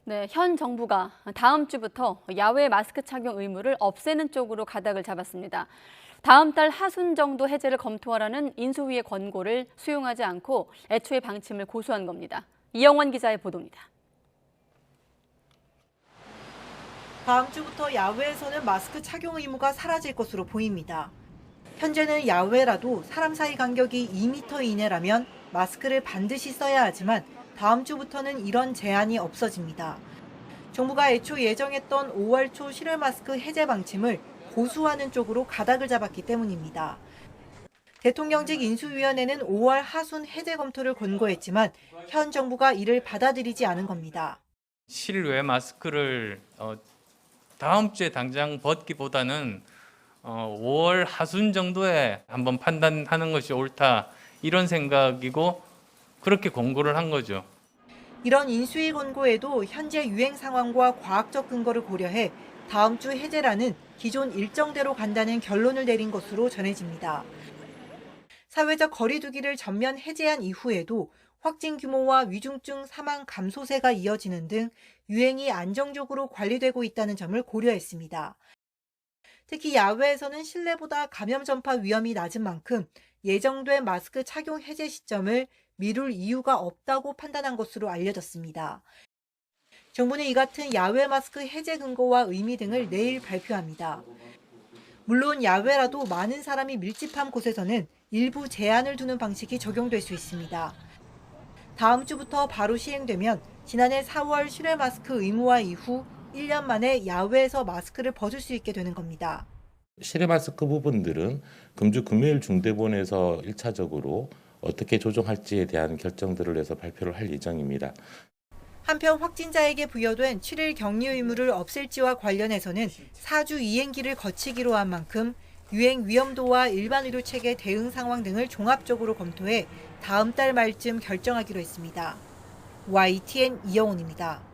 네, 현 정부가 다음 주부터 야외 마스크 착용 의무를 없애는 쪽으로 가닥을 잡았습니다. 다음 달 하순 정도 해제를 검토하라는 인수위의 권고를 수용하지 않고 애초에 방침을 고수한 겁니다. 이영원 기자의 보도입니다. 다음 주부터 야외에서는 마스크 착용 의무가 사라질 것으로 보입니다. 현재는 야외라도 사람 사이 간격이 2m 이내라면 마스크를 반드시 써야 하지만 다음 주부터는 이런 제한이 없어집니다. 정부가 애초 예정했던 5월 초 실외 마스크 해제 방침을 고수하는 쪽으로 가닥을 잡았기 때문입니다. 대통령직 인수위원회는 5월 하순 해제 검토를 권고했지만 현 정부가 이를 받아들이지 않은 겁니다. 실외 마스크를 다음 주에 당장 벗기보다는 5월 하순 정도에 한번 판단하는 것이 옳다 이런 생각이고 그렇게 권고를 한 거죠. 이런 인수위 권고에도 현재 유행 상황과 과학적 근거를 고려해 다음 주 해제라는 기존 일정대로 간다는 결론을 내린 것으로 전해집니다. 사회적 거리 두기를 전면 해제한 이후에도 확진 규모와 위중증 사망 감소세가 이어지는 등 유행이 안정적으로 관리되고 있다는 점을 고려했습니다. 특히 야외에서는 실내보다 감염 전파 위험이 낮은 만큼 예정된 마스크 착용 해제 시점을 미룰 이유가 없다고 판단한 것으로 알려졌습니다. 정부는 이 같은 야외 마스크 해제 근거와 의미 등을 내일 발표합니다. 물론 야외라도 많은 사람이 밀집한 곳에서는 일부 제한을 두는 방식이 적용될 수 있습니다. 다음 주부터 바로 시행되면 지난해 4월 실외 마스크 의무화 이후 1년 만에 야외에서 마스크를 벗을 수 있게 되는 겁니다. 실외 마스크 부분들은 금주 금요일 중대본에서 1차적으로 어떻게 조정할지에 대한 결정들을 해서 발표를 할 예정입니다. 한편 확진자에게 부여된 7일 격리 의무를 없앨지와 관련해서는 4주 이행기를 거치기로 한 만큼 유행 위험도와 일반 의료 체계 대응 상황 등을 종합적으로 검토해 다음 달 말쯤 결정하기로 했습니다. YTN 이영훈입니다.